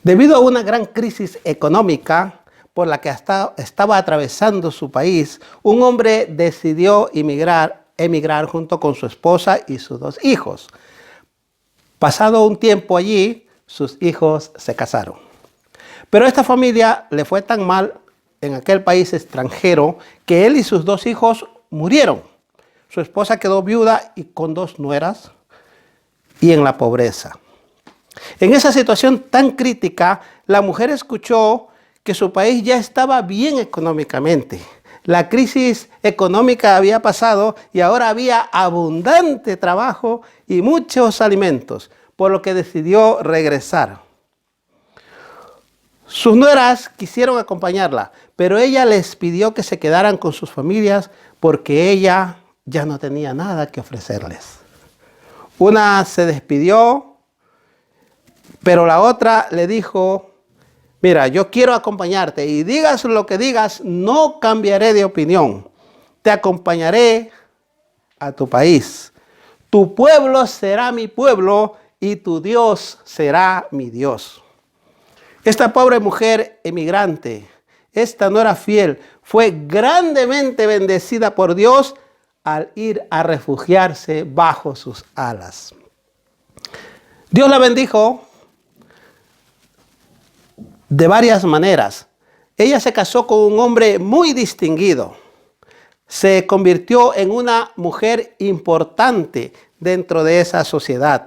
Debido a una gran crisis económica por la que estaba atravesando su país, un hombre decidió emigrar junto con su esposa y sus 2 hijos. Pasado un tiempo allí, sus hijos se casaron. Pero a esta familia le fue tan mal en aquel país extranjero que él y sus 2 hijos murieron. Su esposa quedó viuda y con 2 nueras y en la pobreza. En esa situación tan crítica, la mujer escuchó que su país ya estaba bien económicamente. La crisis económica había pasado y ahora había abundante trabajo y muchos alimentos, por lo que decidió regresar. Sus nueras quisieron acompañarla, pero ella les pidió que se quedaran con sus familias porque ella ya no tenía nada que ofrecerles. Una se despidió, pero la otra le dijo: mira, yo quiero acompañarte y digas lo que digas, no cambiaré de opinión. Te acompañaré a tu país. Tu pueblo será mi pueblo y tu Dios será mi Dios. Esta pobre mujer emigrante, esta no era fiel, fue grandemente bendecida por Dios al ir a refugiarse bajo sus alas. Dios la bendijo de varias maneras. Ella se casó con un hombre muy distinguido. Se convirtió en una mujer importante dentro de esa sociedad.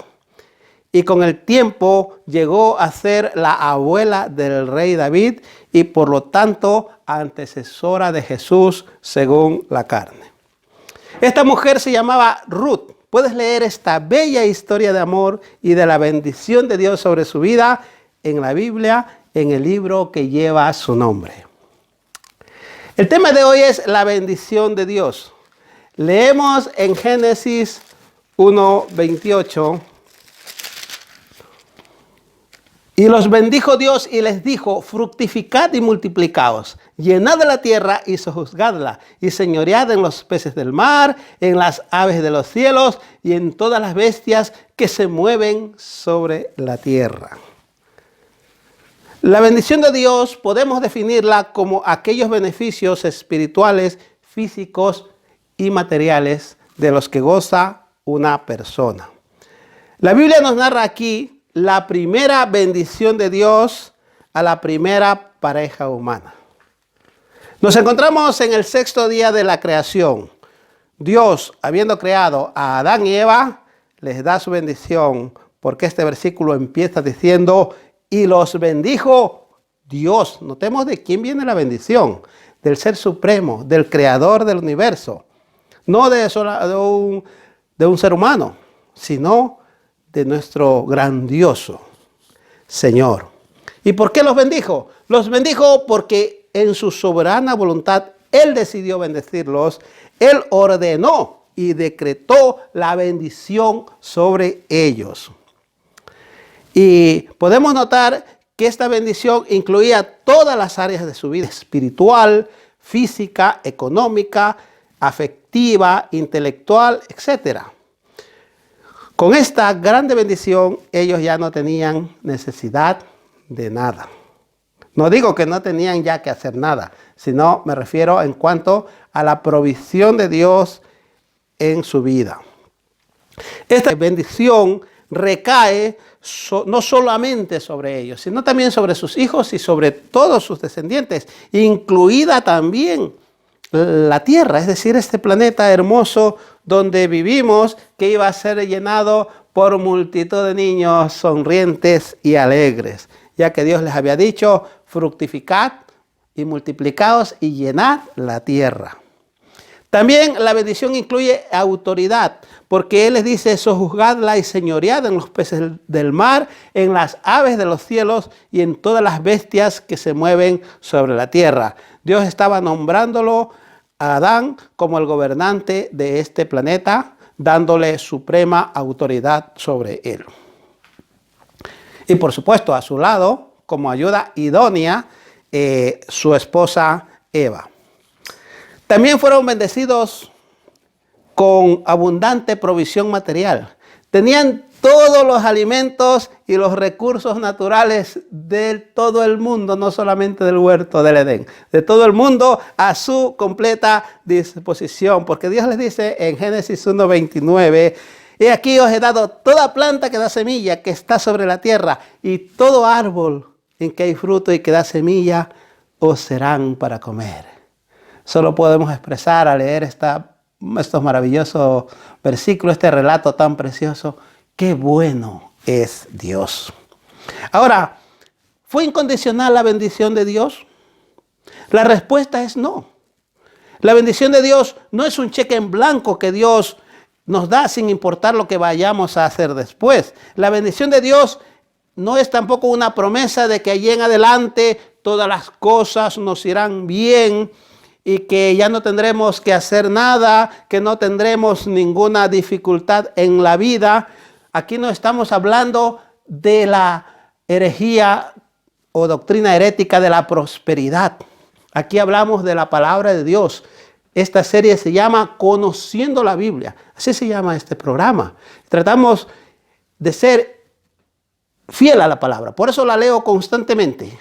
Y con el tiempo llegó a ser la abuela del rey David y por lo tanto antecesora de Jesús según la carne. Esta mujer se llamaba Ruth. Puedes leer esta bella historia de amor y de la bendición de Dios sobre su vida en la Biblia, en el libro que lleva su nombre. El tema de hoy es la bendición de Dios. Leemos en Génesis 1:28. Y los bendijo Dios y les dijo: fructificad y multiplicaos, llenad la tierra y sojuzgadla, y señoread en los peces del mar, en las aves de los cielos y en todas las bestias que se mueven sobre la tierra. La bendición de Dios podemos definirla como aquellos beneficios espirituales, físicos y materiales de los que goza una persona. La Biblia nos narra aquí la primera bendición de Dios a la primera pareja humana. Nos encontramos en el 6º día de la creación. Dios, habiendo creado a Adán y Eva, les da su bendición, porque este versículo empieza diciendo: y los bendijo Dios. Notemos de quién viene la bendición: del Ser Supremo, del Creador del universo. No de un ser humano, sino de nuestro grandioso Señor. ¿Y por qué los bendijo? Los bendijo porque en su soberana voluntad Él decidió bendecirlos. Él ordenó y decretó la bendición sobre ellos. Y podemos notar que esta bendición incluía todas las áreas de su vida: espiritual, física, económica, afectiva, intelectual, etc. Con esta grande bendición, ellos ya no tenían necesidad de nada. No digo que no tenían ya que hacer nada, sino me refiero en cuanto a la provisión de Dios en su vida. Esta bendición recae no solamente sobre ellos, sino también sobre sus hijos y sobre todos sus descendientes, incluida también la tierra, es decir, este planeta hermoso donde vivimos, que iba a ser llenado por multitud de niños sonrientes y alegres, ya que Dios les había dicho: fructificad y multiplicaos y llenad la tierra. También la bendición incluye autoridad, porque Él les dice: sojuzgadla y señoread en los peces del mar, en las aves de los cielos y en todas las bestias que se mueven sobre la tierra. Dios estaba nombrándolo a Adán como el gobernante de este planeta, dándole suprema autoridad sobre él. Y por supuesto, a su lado, como ayuda idónea, su esposa Eva. También fueron bendecidos con abundante provisión material. Tenían todos los alimentos y los recursos naturales de todo el mundo, no solamente del huerto del Edén, de todo el mundo a su completa disposición. Porque Dios les dice en Génesis 1:29, he aquí os he dado toda planta que da semilla, que está sobre la tierra, y todo árbol en que hay fruto y que da semilla, os serán para comer. Solo podemos expresar al leer estos maravillosos versículos, este relato tan precioso, qué bueno es Dios. Ahora, ¿fue incondicional la bendición de Dios? La respuesta es no. La bendición de Dios no es un cheque en blanco que Dios nos da sin importar lo que vayamos a hacer después. La bendición de Dios no es tampoco una promesa de que allí en adelante todas las cosas nos irán bien y que ya no tendremos que hacer nada, que no tendremos ninguna dificultad en la vida. Aquí no estamos hablando de la herejía o doctrina herética de la prosperidad. Aquí hablamos de la palabra de Dios. Esta serie se llama Conociendo la Biblia. Así se llama este programa. Tratamos de ser fiel a la palabra. Por eso la leo constantemente.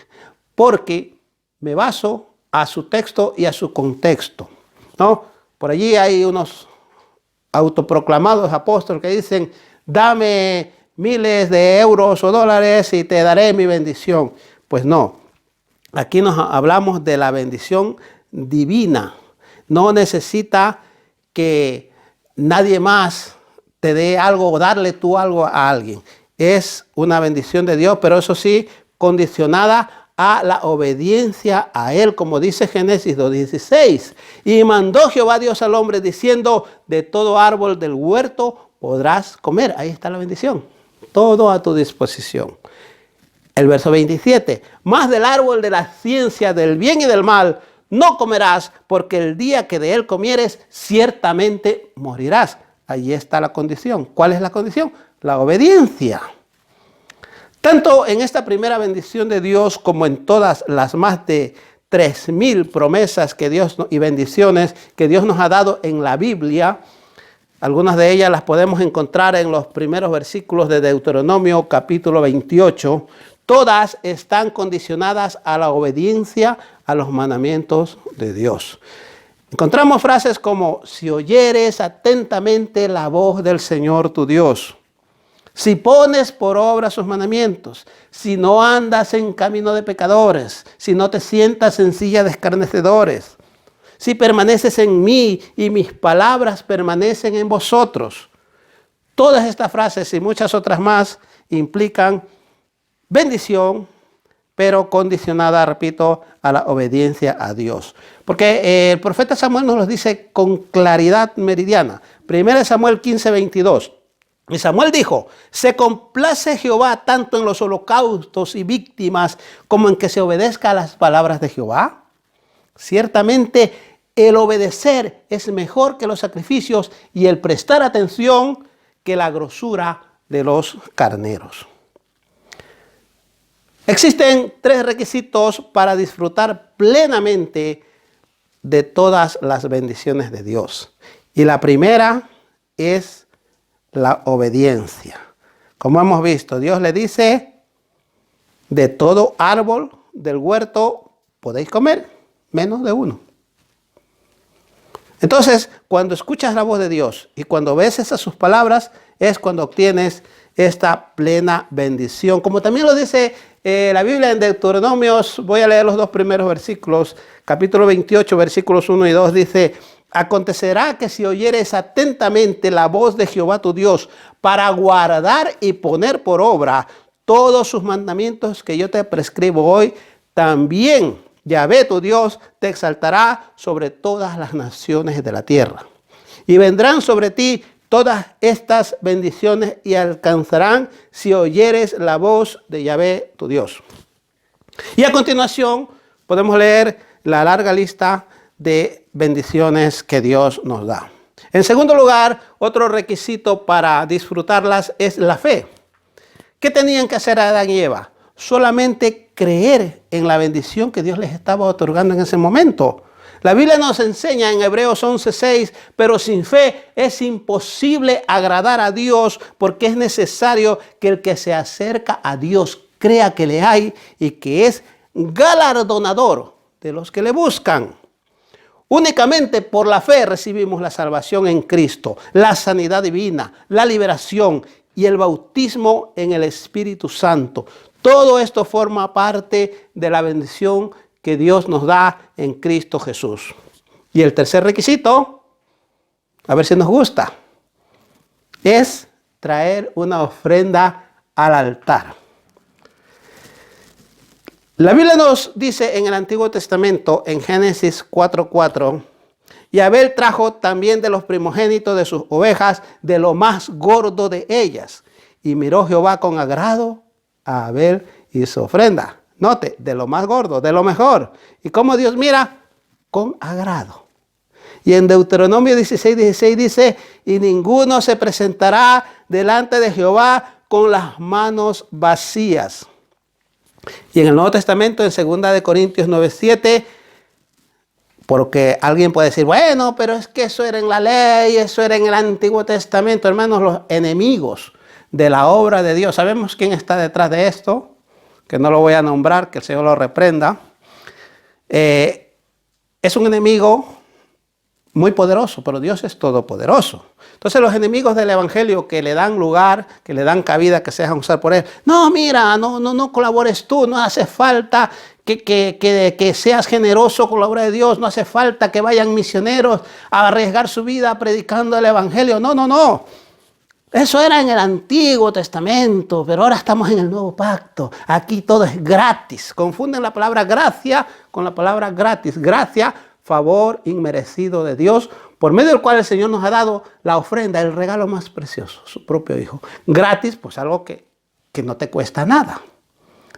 Porque me baso a su texto y a su contexto, ¿no? Por allí hay unos autoproclamados apóstoles que dicen, dame miles de euros o dólares y te daré mi bendición. Pues no, aquí nos hablamos de la bendición divina. No necesita que nadie más te dé algo o darle tú algo a alguien. Es una bendición de Dios, pero eso sí, condicionada a la obediencia a Él, como dice Génesis 2:16. Y mandó Jehová Dios al hombre diciendo, de todo árbol del huerto podrás comer. Ahí está la bendición. Todo a tu disposición. El verso 27. Mas del árbol de la ciencia del bien y del mal no comerás, porque el día que de él comieres, ciertamente morirás. Allí está la condición. ¿Cuál es la condición? La obediencia. Tanto en esta primera bendición de Dios como en todas las más de 3,000 promesas que Dios y bendiciones que Dios nos ha dado en la Biblia, algunas de ellas las podemos encontrar en los primeros versículos de Deuteronomio capítulo 28. Todas están condicionadas a la obediencia a los mandamientos de Dios. Encontramos frases como, si oyeres atentamente la voz del Señor tu Dios, si pones por obra sus mandamientos, si no andas en camino de pecadores, si no te sientas en silla de escarnecedores, si permaneces en mí y mis palabras permanecen en vosotros. Todas estas frases y muchas otras más implican bendición, pero condicionada, repito, a la obediencia a Dios. Porque el profeta Samuel nos lo dice con claridad meridiana. 1 Samuel 15:22. Y Samuel dijo, se complace Jehová tanto en los holocaustos y víctimas como en que se obedezca a las palabras de Jehová. Ciertamente el obedecer es mejor que los sacrificios y el prestar atención que la grosura de los carneros. Existen 3 requisitos para disfrutar plenamente de todas las bendiciones de Dios. Y la primera es la obediencia. Como hemos visto, Dios le dice, de todo árbol del huerto podéis comer, menos de uno. Entonces, cuando escuchas la voz de Dios y cuando obedeces a sus palabras, es cuando obtienes esta plena bendición. Como también lo dice la Biblia en Deuteronomios, voy a leer los 2 primeros versículos, capítulo 28, versículos 1 y 2, dice, acontecerá que si oyeres atentamente la voz de Jehová tu Dios para guardar y poner por obra todos sus mandamientos que yo te prescribo hoy, también Yahvé tu Dios te exaltará sobre todas las naciones de la tierra. Y vendrán sobre ti todas estas bendiciones y alcanzarán si oyeres la voz de Yahvé tu Dios. Y a continuación podemos leer la larga lista de bendiciones que Dios nos da. En segundo lugar, otro requisito para disfrutarlas es la fe. ¿Qué tenían que hacer Adán y Eva? Solamente creer en la bendición que Dios les estaba otorgando en ese momento. La Biblia nos enseña en Hebreos 11:6, pero sin fe es imposible agradar a Dios, porque es necesario que el que se acerca a Dios crea que le hay y que es galardonador de los que le buscan. Únicamente por la fe recibimos la salvación en Cristo, la sanidad divina, la liberación y el bautismo en el Espíritu Santo. Todo esto forma parte de la bendición que Dios nos da en Cristo Jesús. Y el tercer requisito, a ver si nos gusta, es traer una ofrenda al altar. La Biblia nos dice en el Antiguo Testamento, en Génesis 4:4, y Abel trajo también de los primogénitos de sus ovejas, de lo más gordo de ellas. Y miró Jehová con agrado a Abel y su ofrenda. Note, de lo más gordo, de lo mejor. ¿Y cómo Dios mira? Con agrado. Y en Deuteronomio 16:16 dice, y ninguno se presentará delante de Jehová con las manos vacías. Y en el Nuevo Testamento, en 2 Corintios 9:7, porque alguien puede decir, bueno, pero es que eso era en la ley, eso era en el Antiguo Testamento. Hermanos, los enemigos de la obra de Dios, ¿sabemos quién está detrás de esto? Que no lo voy a nombrar, que el Señor lo reprenda. Es un enemigo muy poderoso, pero Dios es todopoderoso. Entonces los enemigos del evangelio que le dan lugar, que le dan cabida, que se dejan usar por él, no, mira, no colabores tú, no hace falta que seas generoso con la obra de Dios, no hace falta que vayan misioneros a arriesgar su vida predicando el evangelio, no. Eso era en el Antiguo Testamento, pero ahora estamos en el Nuevo Pacto. Aquí todo es gratis. Confunden la palabra gracia con la palabra gratis. Gracia, favor inmerecido de Dios, por medio del cual el Señor nos ha dado la ofrenda, el regalo más precioso, su propio Hijo. Gratis, pues algo que no te cuesta nada.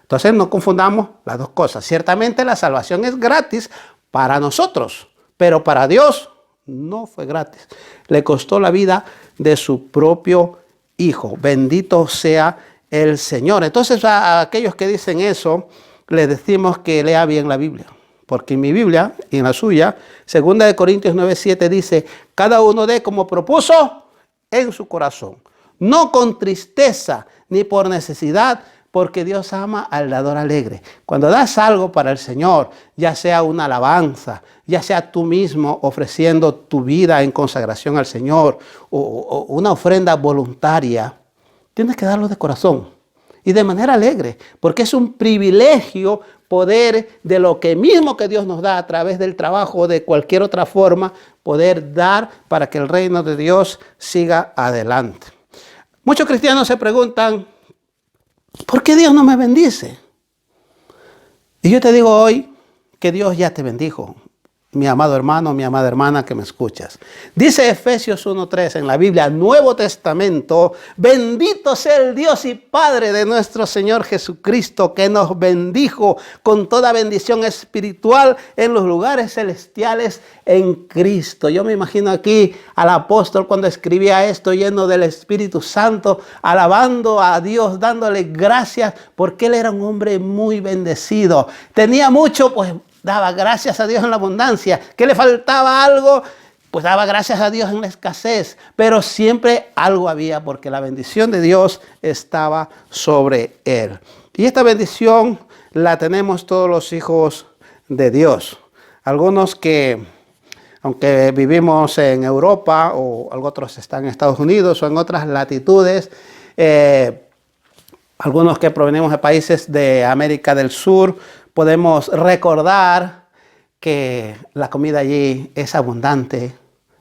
Entonces no confundamos las dos cosas. Ciertamente la salvación es gratis para nosotros, pero para Dios no fue gratis. Le costó la vida de su propio Hijo. Bendito sea el Señor. Entonces a aquellos que dicen eso, les decimos que lea bien la Biblia. Porque en mi Biblia y en la suya, 2 Corintios 9:7 dice, cada uno dé como propuso en su corazón, no con tristeza ni por necesidad, porque Dios ama al dador alegre. Cuando das algo para el Señor, ya sea una alabanza, ya sea tú mismo ofreciendo tu vida en consagración al Señor, o una ofrenda voluntaria, tienes que darlo de corazón y de manera alegre, porque es un privilegio poder de lo que mismo que Dios nos da a través del trabajo o de cualquier otra forma, poder dar para que el reino de Dios siga adelante. Muchos cristianos se preguntan, ¿por qué Dios no me bendice? Y yo te digo hoy que Dios ya te bendijo, mi amado hermano, mi amada hermana que me escuchas. Dice Efesios 1:3 en la Biblia, Nuevo Testamento, bendito sea el Dios y Padre de nuestro Señor Jesucristo, que nos bendijo con toda bendición espiritual en los lugares celestiales en Cristo. Yo me imagino aquí al apóstol cuando escribía esto, lleno del Espíritu Santo, alabando a Dios, dándole gracias, porque él era un hombre muy bendecido. Tenía mucho, pues daba gracias a Dios en la abundancia. ¿Que le faltaba algo? Pues daba gracias a Dios en la escasez. Pero siempre algo había, porque la bendición de Dios estaba sobre él. Y esta bendición la tenemos todos los hijos de Dios. Algunos que, aunque vivimos en Europa, o otros están en Estados Unidos o en otras latitudes, algunos que provenimos de países de América del Sur, podemos recordar que la comida allí es abundante,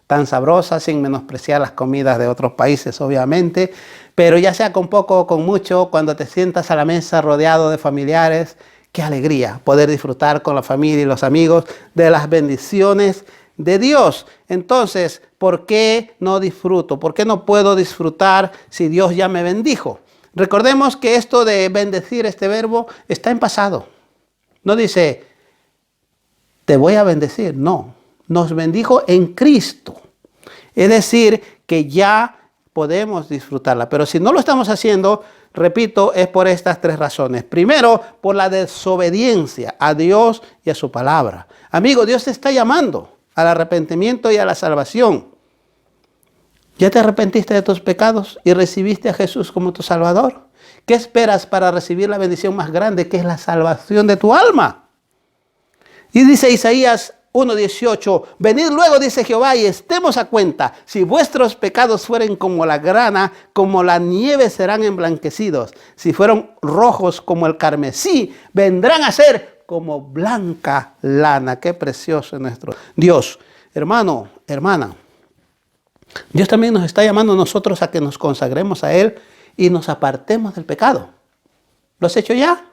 tan sabrosa, sin menospreciar las comidas de otros países, obviamente. Pero ya sea con poco o con mucho, cuando te sientas a la mesa rodeado de familiares, qué alegría poder disfrutar con la familia y los amigos de las bendiciones de Dios. Entonces, ¿por qué no disfruto? ¿Por qué no puedo disfrutar si Dios ya me bendijo? Recordemos que esto de bendecir, este verbo, está en pasado. No dice, te voy a bendecir. No, nos bendijo en Cristo. Es decir, que ya podemos disfrutarla. Pero si no lo estamos haciendo, repito, es por estas tres razones. Primero, por la desobediencia a Dios y a su palabra. Amigo, Dios te está llamando al arrepentimiento y a la salvación. ¿Ya te arrepentiste de tus pecados y recibiste a Jesús como tu Salvador? ¿Qué esperas para recibir la bendición más grande, que es la salvación de tu alma? Y dice Isaías 1:18, venid luego, dice Jehová, y estemos a cuenta. Si vuestros pecados fueren como la grana, como la nieve serán emblanquecidos. Si fueron rojos como el carmesí, vendrán a ser como blanca lana. Qué precioso es nuestro Dios. Hermano, hermana, Dios también nos está llamando a nosotros a que nos consagremos a Él y nos apartemos del pecado. ¿Lo has hecho ya?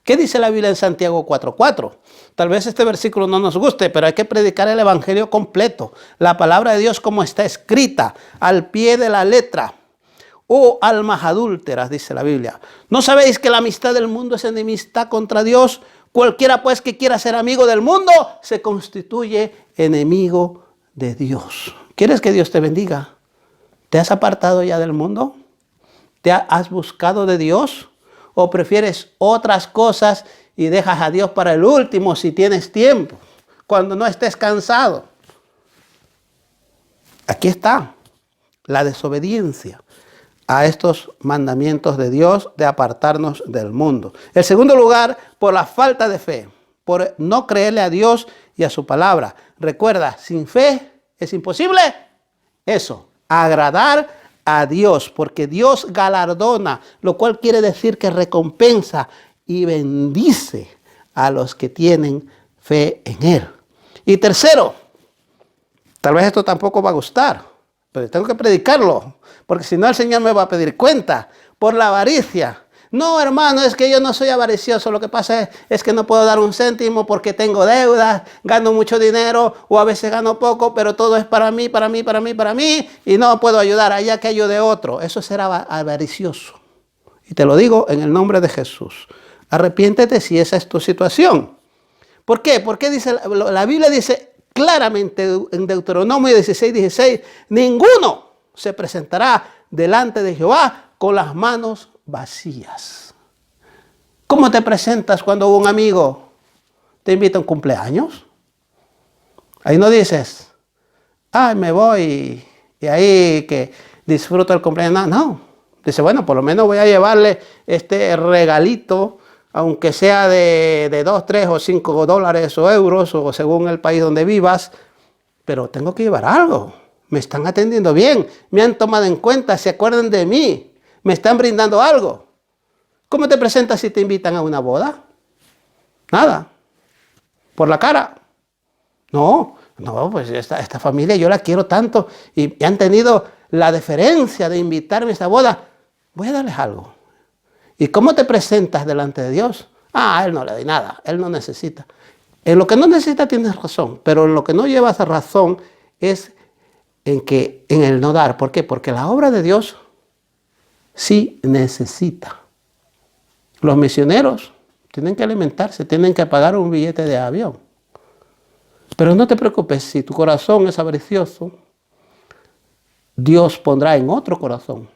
¿Qué dice la Biblia en Santiago 4:4? Tal vez este versículo no nos guste, pero hay que predicar el evangelio completo. La palabra de Dios como está escrita, al pie de la letra. Oh almas adúlteras, dice la Biblia. ¿No sabéis que la amistad del mundo es enemistad contra Dios? Cualquiera pues que quiera ser amigo del mundo, se constituye enemigo de Dios. ¿Quieres que Dios te bendiga? ¿Te has apartado ya del mundo? ¿Te has buscado de Dios? ¿O prefieres otras cosas y dejas a Dios para el último si tienes tiempo, cuando no estés cansado? Aquí está la desobediencia a estos mandamientos de Dios de apartarnos del mundo. En segundo lugar, por la falta de fe, por no creerle a Dios y a su palabra. Recuerda, sin fe es imposible eso, agradar a Dios, porque Dios galardona, lo cual quiere decir que recompensa y bendice a los que tienen fe en Él. Y tercero, tal vez esto tampoco va a gustar, pero tengo que predicarlo, porque si no el Señor me va a pedir cuenta, por la avaricia. No, hermano, es que yo no soy avaricioso, lo que pasa es que no puedo dar un céntimo porque tengo deudas, gano mucho dinero o a veces gano poco, pero todo es para mí, y no puedo ayudar allá que ayude otro. Eso será avaricioso. Y te lo digo en el nombre de Jesús. Arrepiéntete si esa es tu situación. ¿Por qué? Porque dice, la Biblia dice claramente en Deuteronomio 16:16, ninguno se presentará delante de Jehová con las manos vacías. ¿Cómo te presentas cuando un amigo te invita a un cumpleaños? Ahí no dices, ay, me voy y ahí que disfruto el cumpleaños. No, dice, bueno, por lo menos voy a llevarle este regalito, aunque sea de 2, 3 o 5 dólares o euros, o según el país donde vivas, pero tengo que llevar algo. Me están atendiendo bien, me han tomado en cuenta, se acuerdan de mí. ¿Me están brindando algo? ¿Cómo te presentas si te invitan a una boda? Nada. ¿Por la cara? No, pues esta familia yo la quiero tanto y han tenido la deferencia de invitarme a esta boda. Voy a darles algo. ¿Y cómo te presentas delante de Dios? A Él no le doy nada, Él no necesita. En lo que no necesita tienes razón, pero en lo que no llevas razón es en el no dar. ¿Por qué? Porque la obra de Dios sí necesita. Los misioneros tienen que alimentarse, tienen que pagar un billete de avión. Pero no te preocupes, si tu corazón es avaricioso, Dios pondrá en otro corazón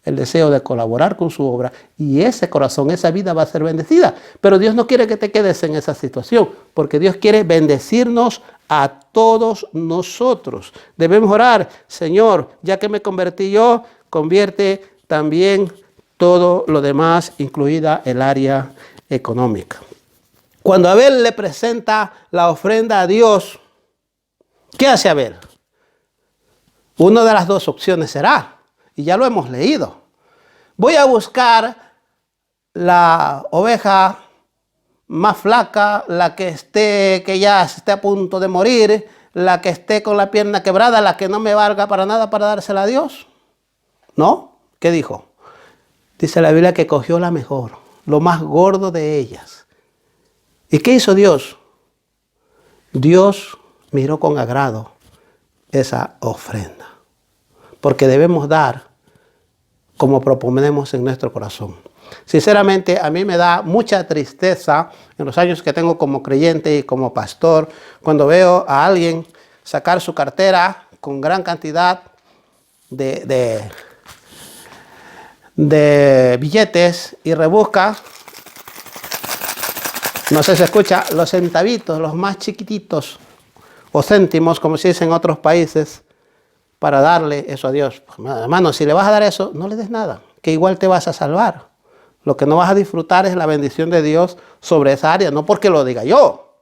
el deseo de colaborar con su obra y ese corazón, esa vida va a ser bendecida. Pero Dios no quiere que te quedes en esa situación, porque Dios quiere bendecirnos a todos nosotros. Debemos orar, Señor, ya que me convertí yo, convierte también todo lo demás, incluida el área económica. Cuando Abel le presenta la ofrenda a Dios, ¿qué hace Abel? Una de las dos opciones será, y ya lo hemos leído, voy a buscar la oveja más flaca, la que ya esté a punto de morir, la que esté con la pierna quebrada, la que no me valga para nada para dársela a Dios. ¿No? ¿Qué dijo? Dice la Biblia que cogió la mejor, lo más gordo de ellas. ¿Y qué hizo Dios? Dios miró con agrado esa ofrenda. Porque debemos dar como proponemos en nuestro corazón. Sinceramente, a mí me da mucha tristeza en los años que tengo como creyente y como pastor, cuando veo a alguien sacar su cartera con gran cantidad de, de, de billetes y rebusca, no sé si se escucha, los centavitos, los más chiquititos, o céntimos, como se dice en otros países, para darle eso a Dios. Hermano, si le vas a dar eso, no le des nada, que igual te vas a salvar. Lo que no vas a disfrutar es la bendición de Dios sobre esa área, no porque lo diga yo,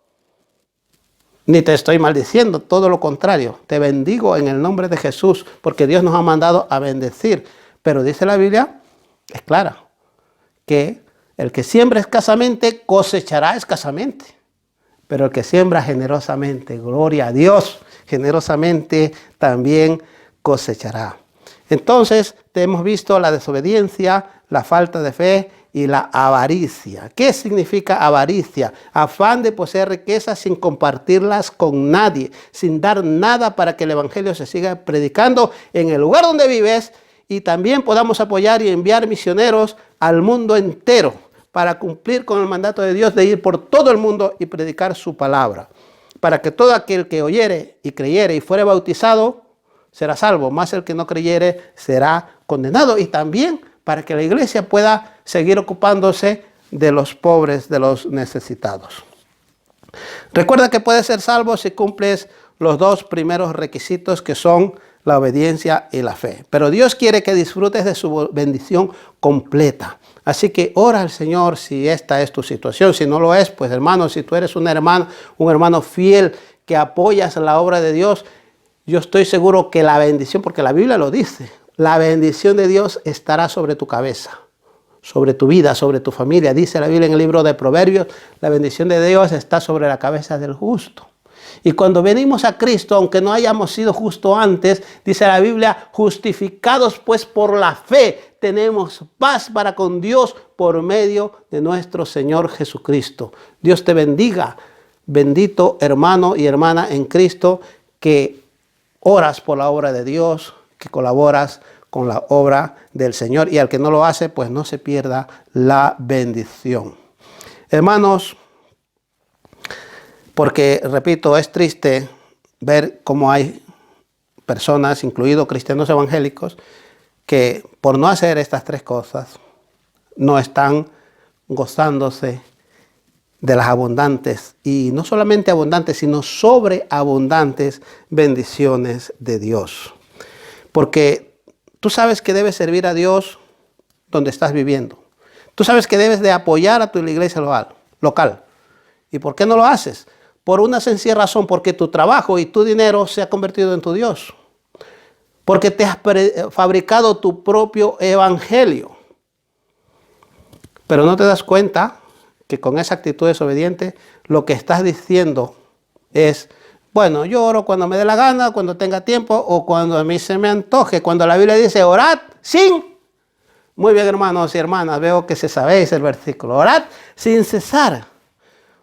ni te estoy maldiciendo, todo lo contrario. Te bendigo en el nombre de Jesús, porque Dios nos ha mandado a bendecir. Pero dice la Biblia, es clara, que el que siembra escasamente cosechará escasamente. Pero el que siembra generosamente, gloria a Dios, generosamente también cosechará. Entonces, hemos visto la desobediencia, la falta de fe y la avaricia. ¿Qué significa avaricia? Afán de poseer riquezas sin compartirlas con nadie, sin dar nada para que el evangelio se siga predicando en el lugar donde vives y también podamos apoyar y enviar misioneros al mundo entero para cumplir con el mandato de Dios de ir por todo el mundo y predicar su palabra. Para que todo aquel que oyere y creyere y fuere bautizado será salvo, más el que no creyere será condenado. Y también para que la iglesia pueda seguir ocupándose de los pobres, de los necesitados. Recuerda que puedes ser salvo si cumples los dos primeros requisitos, que son la obediencia y la fe. Pero Dios quiere que disfrutes de su bendición completa. Así que ora al Señor si esta es tu situación. Si no lo es, pues hermano, si tú eres un hermano fiel que apoyas la obra de Dios, yo estoy seguro que la bendición, porque la Biblia lo dice, la bendición de Dios estará sobre tu cabeza, sobre tu vida, sobre tu familia. Dice la Biblia en el libro de Proverbios, la bendición de Dios está sobre la cabeza del justo. Y cuando venimos a Cristo, aunque no hayamos sido justos antes, dice la Biblia, justificados pues por la fe, tenemos paz para con Dios por medio de nuestro Señor Jesucristo. Dios te bendiga, bendito hermano y hermana en Cristo, que oras por la obra de Dios, que colaboras con la obra del Señor, y al que no lo hace, pues no se pierda la bendición. Hermanos, porque, repito, es triste ver cómo hay personas, incluidos cristianos evangélicos, que por no hacer estas tres cosas, no están gozándose de las abundantes, y no solamente abundantes, sino sobreabundantes bendiciones de Dios. Porque tú sabes que debes servir a Dios donde estás viviendo. Tú sabes que debes de apoyar a tu iglesia local. ¿Y por qué no lo haces? Por una sencilla razón, porque tu trabajo y tu dinero se ha convertido en tu Dios. Porque te has fabricado tu propio evangelio. Pero no te das cuenta que con esa actitud desobediente lo que estás diciendo es, bueno, yo oro cuando me dé la gana, cuando tenga tiempo o cuando a mí se me antoje. Cuando la Biblia dice, orad sin. Muy bien, hermanos y hermanas, veo que se sabéis el versículo. Orad sin cesar.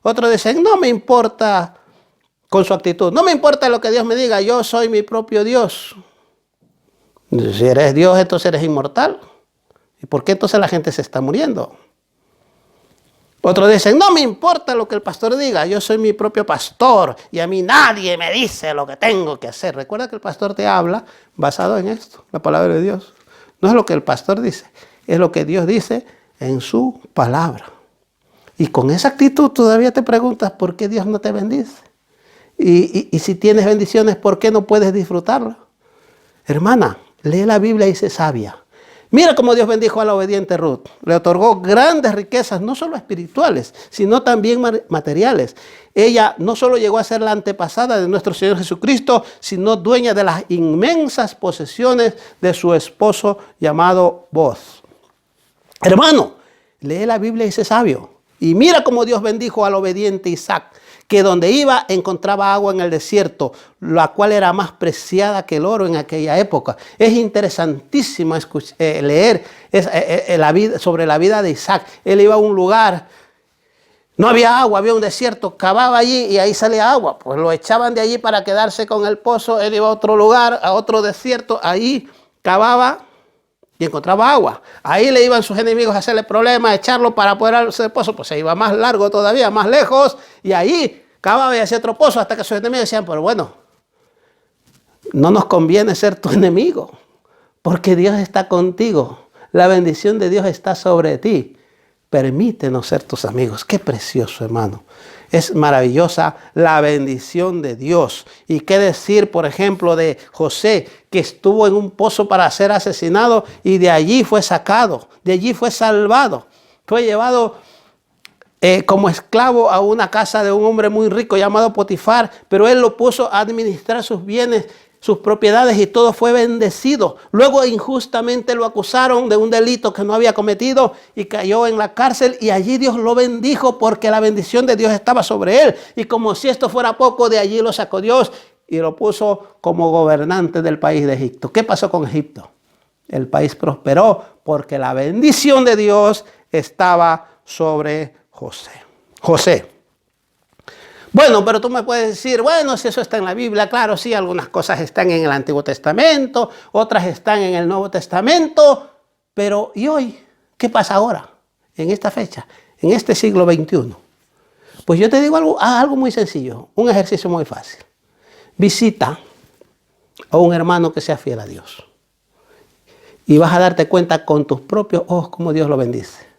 Otros dicen, no me importa, con su actitud, no me importa lo que Dios me diga, yo soy mi propio Dios. Si eres Dios, entonces eres inmortal. ¿Y por qué entonces la gente se está muriendo? Otros dicen, no me importa lo que el pastor diga, yo soy mi propio pastor y a mí nadie me dice lo que tengo que hacer. Recuerda que el pastor te habla basado en esto, la palabra de Dios. No es lo que el pastor dice, es lo que Dios dice en su palabra. Y con esa actitud todavía te preguntas por qué Dios no te bendice. Y si tienes bendiciones, ¿por qué no puedes disfrutarlas? Hermana, lee la Biblia y sé sabia. Mira cómo Dios bendijo a la obediente Ruth. Le otorgó grandes riquezas, no solo espirituales, sino también materiales. Ella no solo llegó a ser la antepasada de nuestro Señor Jesucristo, sino dueña de las inmensas posesiones de su esposo llamado Boaz. Hermano, lee la Biblia y sé sabio. Y mira cómo Dios bendijo al obediente Isaac, que donde iba encontraba agua en el desierto, la cual era más preciada que el oro en aquella época. Es interesantísimo leer sobre la vida de Isaac. Él iba a un lugar, no había agua, había un desierto, cavaba allí y ahí salía agua. Pues lo echaban de allí para quedarse con el pozo. Él iba a otro lugar, a otro desierto, ahí cavaba y encontraba agua. Ahí le iban sus enemigos a hacerle problemas, a echarlo para poder hacer el pozo. Pues se iba más largo todavía, más lejos. Y ahí cavaba y hacía otro pozo hasta que sus enemigos decían, pero bueno, no nos conviene ser tu enemigo. porque Dios está contigo. La bendición de Dios está sobre ti. Permítenos ser tus amigos. Qué precioso, hermano. Es maravillosa la bendición de Dios. Y qué decir, por ejemplo, de José, que estuvo en un pozo para ser asesinado y de allí fue sacado, de allí fue salvado. Fue llevado como esclavo a una casa de un hombre muy rico llamado Potifar, pero él lo puso a administrar sus bienes, sus propiedades, y todo fue bendecido. Luego injustamente lo acusaron de un delito que no había cometido y cayó en la cárcel, y allí Dios lo bendijo porque la bendición de Dios estaba sobre él. Y como si esto fuera poco, de allí lo sacó Dios y lo puso como gobernante del país de Egipto. ¿Qué pasó con Egipto? El país prosperó porque la bendición de Dios estaba sobre José. Bueno, pero tú me puedes decir, bueno, si eso está en la Biblia, claro, sí, algunas cosas están en el Antiguo Testamento, otras están en el Nuevo Testamento, pero ¿y hoy? ¿Qué pasa ahora? En esta fecha, en este siglo XXI. Pues yo te digo algo muy sencillo, un ejercicio muy fácil. Visita a un hermano que sea fiel a Dios y vas a darte cuenta con tus propios ojos cómo Dios lo bendice.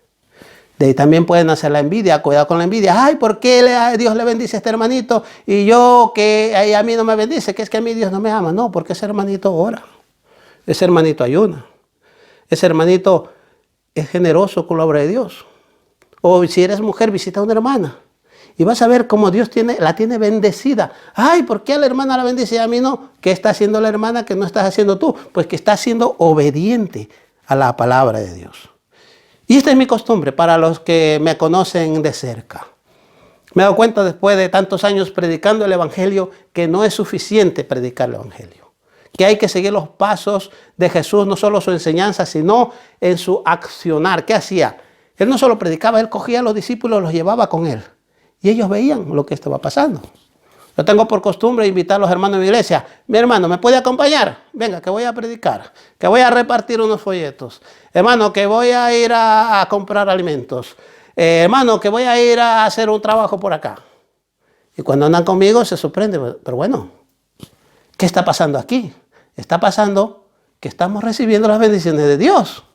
De ahí también pueden hacer la envidia. Cuidado con la envidia. Ay, ¿por qué Dios le bendice a este hermanito y yo que a mí no me bendice? Que es que a mí Dios no me ama. No, porque ese hermanito ora. Ese hermanito ayuna. Ese hermanito es generoso con la obra de Dios. O si eres mujer, visita a una hermana y vas a ver cómo Dios la tiene bendecida. Ay, ¿por qué a la hermana la bendice y a mí no? ¿Qué está haciendo la hermana que no estás haciendo tú? Pues que está siendo obediente a la palabra de Dios. Y esta es mi costumbre para los que me conocen de cerca. Me he dado cuenta después de tantos años predicando el Evangelio que no es suficiente predicar el Evangelio. Que hay que seguir los pasos de Jesús, no solo su enseñanza, sino en su accionar. ¿Qué hacía? Él no solo predicaba, él cogía a los discípulos y los llevaba con él. Y ellos veían lo que estaba pasando. Yo tengo por costumbre invitar a los hermanos de mi iglesia. Mi hermano, ¿me puede acompañar? Venga, que voy a predicar, que voy a repartir unos folletos. Hermano, que voy a ir a comprar alimentos. Hermano, que voy a ir a hacer un trabajo por acá. Y cuando andan conmigo se sorprende. Pero bueno, ¿qué está pasando aquí? Está pasando que estamos recibiendo las bendiciones de Dios.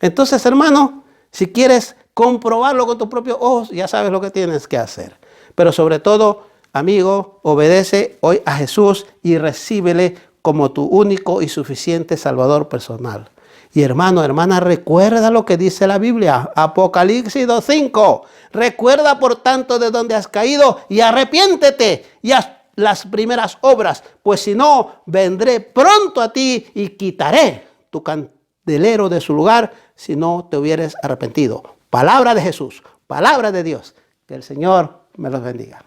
Entonces, hermano, si quieres comprobarlo con tus propios ojos, ya sabes lo que tienes que hacer. Pero sobre todo, amigo, obedece hoy a Jesús y recíbele como tu único y suficiente Salvador personal. Y hermano, hermana, recuerda lo que dice la Biblia, Apocalipsis 2:5. Recuerda, por tanto, de dónde has caído y arrepiéntete y haz las primeras obras, pues si no, vendré pronto a ti y quitaré tu candelero de su lugar si no te hubieres arrepentido. Palabra de Jesús, palabra de Dios. Que el Señor me los bendiga.